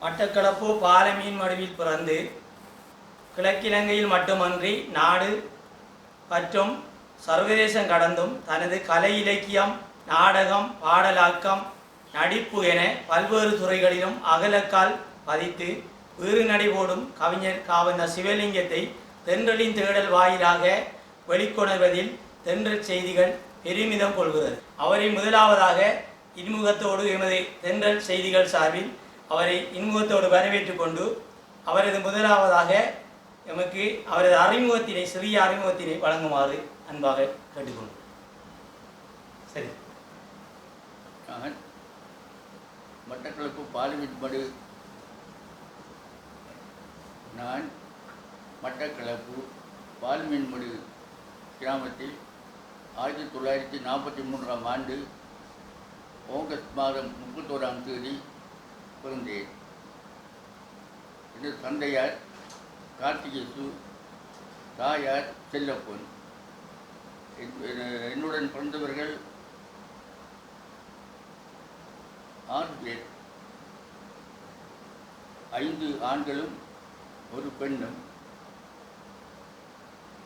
மட்டக்களப்பு பாலமீன் மடுவில் பிறந்து கிழக்கிலங்கையில் மட்டுமன்றி நாடு மற்றும் சர்வதேசம் கடந்தும் தனது கலை இலக்கியம், நாடகம், பாடலாக்கம், நடிப்பு என பல்வேறு துறைகளிலும் அகலக்கால் பதித்து வீறு நடைபோடும் கவிஞர் காவந்த சிவலிங்கத்தை தென்றலின் தேடல் வாயிலாக வெளிக்கொணர்வதில் தென்றல் செய்திகள் பெருமிதம் கொள்கிறது. அவரை முதலாவதாக இன்முகத்தோடு எமது தென்றல் செய்திகள் சார்பில் அவரை இன்முகத்தோடு வரவேற்றுக் கொண்டு அவரது முதலாவதாக எமக்கு அவரது அறிமுகத்தினை, சிறிய அறிமுகத்தினை வழங்குமாறு அன்பாக கேட்டுக்கொண்டு. சரி. நான் மட்டக்களப்பு பாலமீன் மடு நான் மட்டக்களப்பு பாலமீன் மடு கிராமத்தில் 1943ஆம் ஆண்டு ஆகஸ்ட் மாதம் 31ஆம் தேதி பிறந்தேன். எனது தந்தையார் கார்த்திகேசு, தாயார் செல்லப்பன். என்னுடன் பிறந்தவர்கள் 6 பேர், 5 ஆண்களும் ஒரு பெண்ணும்.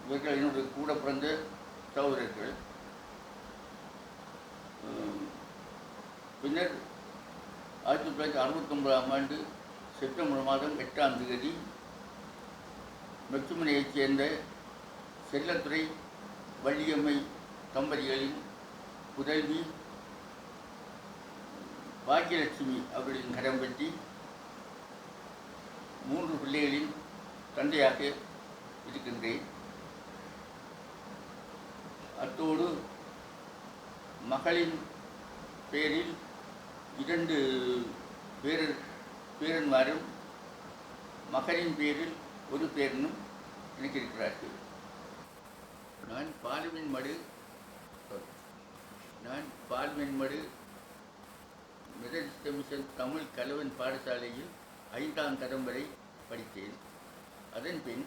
இவர்கள் என்னுடைய கூட பிறந்த சகோதரர்கள். பின்னர் 1969ஆம் ஆண்டு செப்டம்பர் மாதம் 8ஆம் தேதி மெச்சுமனையைச் சேர்ந்த செல்லத்துறை வள்ளியம்மை தம்பதிகளின் புதல்வி பாக்கியலட்சுமி அவர்களின் கரம் பற்றி 3 பிள்ளைகளின் தந்தையாக இருக்கின்றேன். அத்தோடு மகளின் பேரில் 2 பேரன்மாரும் மகனின் பேரில் ஒரு பேரனும் எனக்கு இருக்கிறார்கள். நான் பாலமீன் மடு மெதடிஸ்ட் மிஷன் தமிழ் கலவன் பாடசாலையில் 5ஆம் தரம் வரை படித்தேன். அதன் பின்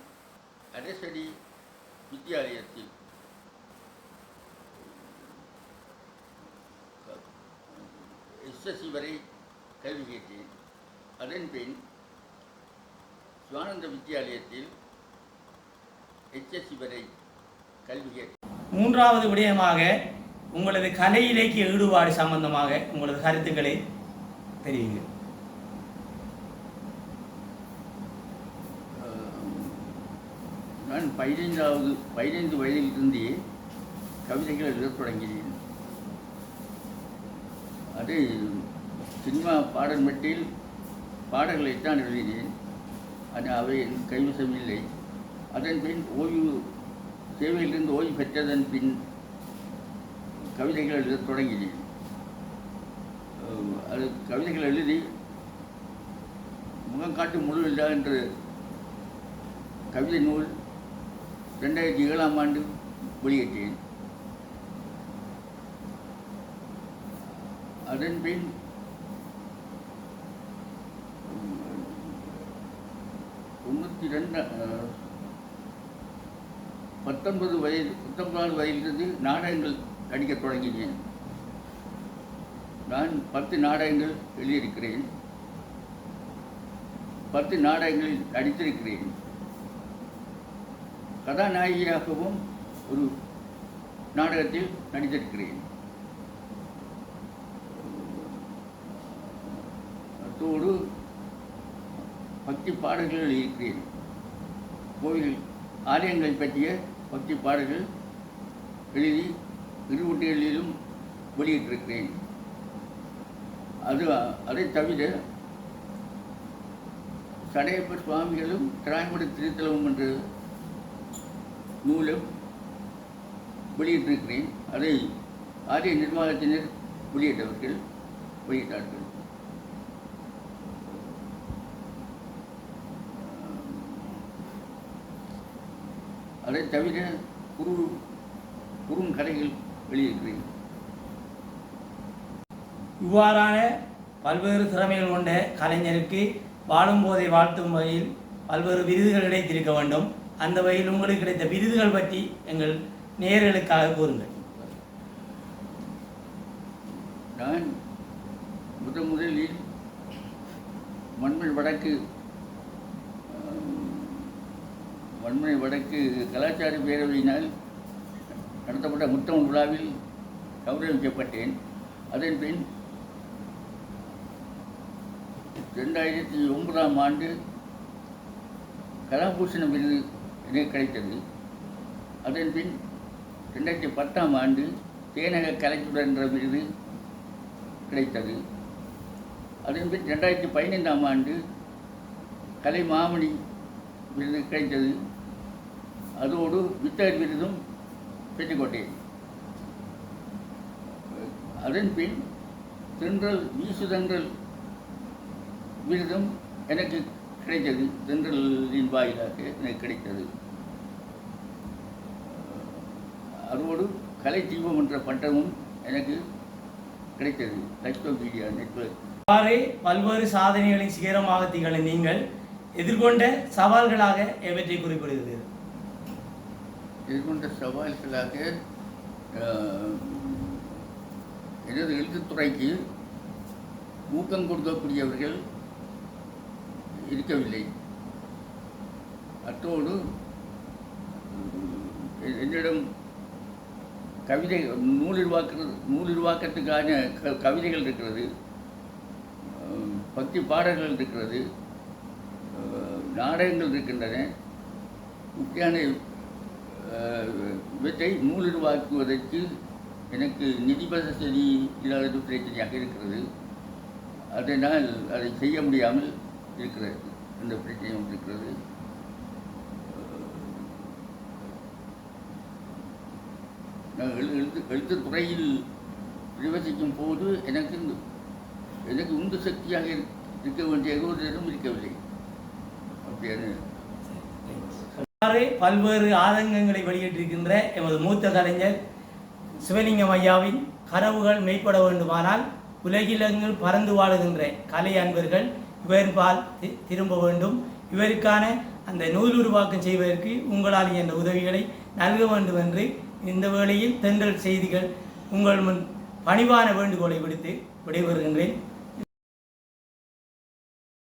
அரசடி வித்தியாலயத்தில் எஸ்எஸ்சி வரை கல்வி கேட்டேன். அதன் பின் சுவானந்த வித்தியாலயத்தில் HSC வரை கல்வி கேட்டேன். 3வது விடயமாக உங்களது கலை இலக்கிய ஈடுபாடு சம்பந்தமாக உங்களது கருத்துக்களை தெரிவிங்க. நான் 15 வயதிலிருந்தே கவிதைகள் எழுதத் தொடங்கினேன். அது சினிமா பாடல் மட்டில் பாடல்களைத்தான் எழுதினேன். ஆனால் அவை என் கைவசம் இல்லை. அதன் பின் சேவையிலிருந்து ஓய்வு பெற்றதன் பின் கவிதைகள் எழுதத் தொடங்கினேன். அது கவிதைகள் எழுதி முகங்காட்டு முழு இல்லா என்று கவிதை நூல் 2007ஆம் ஆண்டு வெளியிட்டேன். அதன் பின் 19 வயதிலிருந்து நாடகங்கள் நடிக்கத் தொடங்கினேன். நான் 10 நாடகங்கள் எழுதியிருக்கிறேன், 10 நாடகங்களில் நடித்திருக்கிறேன். கதாநாயகியாகவும் ஒரு நாடகத்தில் நடித்திருக்கிறேன். அத்தோடு பக்தி பாடல்கள் எழுதியிருக்கிறேன். கோவில் ஆலயங்கள் பற்றிய பக்தி பாடல்கள் எழுதி இருவட்டிகளிலும் வெளியிட்டிருக்கிறேன். அதை தவிர சடையப்ப சுவாமிகளும் திராய்மட திருத்தலமும் என்ற நூலும் வெளியிட்டிருக்கிறேன். அதை ஆலய நிர்வாகத்தினர் வெளியிட்டார்கள். அதை தவிர குறுங்கதைகள் வெளியிடுகிறேன். இவ்வாறான பல்வேறு திறமைகள் கொண்ட கலைஞருக்கு வாழும் போதை வாழ்த்தும் வகையில் பல்வேறு விருதுகள் கிடைத்திருக்க வேண்டும். அந்த வகையில் உங்களுக்கு கிடைத்த விருதுகள் பற்றி எங்கள் நேயர்களுக்காக கூறுங்கள். நான் முதலில் மண்மணி வடக்கு மண்மணி வடக்கு கலாச்சார பேரவையினால் நடத்தப்பட்ட முத்தமிழ் விழாவில் கௌரவிக்கப்பட்டேன். அதன் பின் 2009ஆம் ஆண்டு கலாபூஷண விருது எனக்கு கிடைத்தது. அதன் பின் 2010ஆம் ஆண்டு தேனக கலைச்சுடர் என்ற விருது கிடைத்தது. அதன் பின் 2015ஆம் ஆண்டு கலை மாமணி விருது கிடைத்தது. அதோடு வித்தகர் விருதும் பெற்றுக்கொண்டேன். அதன் பின் தென்றல் வீசுதன்றல் விருதும் எனக்கு கிடைத்தது. தென்றலின் வாயிலாக எனக்கு கிடைத்தது. அதோடு கலை தீபம் என்ற பட்டமும் எனக்கு கிடைத்தது லக்ஷ்மி மீடியா நெட்வொர்க். இவ்வாறு பல்வேறு சாதனைகளின் சிகரமாக திகழும் நீங்கள் எதிர்கொண்ட சவால்களாக எவற்றை குறிப்பிடுகிறது? எதிர்கொண்ட சவால்களாக எனது எழுத்துத்துறைக்கு ஊக்கம் கொடுக்கக்கூடியவர்கள் இருக்கவில்லை. அத்தோடு என்னிடம் கவிதை நூலிருவாக்கத்துக்கான கவிதைகள் இருக்கிறது, பக்தி பாடல்கள் இருக்கிறது, நாடகங்கள் இருக்கின்றன. முக்கியமான இவற்றை நூலிருவாக்குவதற்கு எனக்கு நிதி வசதி இல்லாத பிரச்சனையாக இருக்கிறது. அதனால் அதை செய்ய முடியாமல் இருக்கிறது. அந்த பிரச்சனையும் இருக்கிறது. நான் எழுத்துத்துறையில் பிரவேசிக்கும் போது எனக்கு உந்து சக்தியாக இருக்க வேண்டிய எகோதரும் இருக்கவில்லை. அப்படியான பல்வேறு ஆதங்கங்களை வெளியிட்டிருக்கின்ற எமது மூத்த கலைஞர் சிவலிங்கம் ஐயாவின் கனவுகள் மெய்ப்பட வேண்டுமானால் உலகிலங்கள் பறந்து வாழுகின்ற கலை அன்பர்கள் இவர்பால் திரும்ப வேண்டும். இவருக்கான அந்த நூலுருவாக்கம் செய்வதற்கு உங்களால் என்ற உதவிகளை நல்க வேண்டும் என்று இந்த வேளையில் தென்றல் செய்திகள் உங்கள் முன் பணிவான வேண்டுகோளை விடுத்து விடைபெறுகின்றேன்.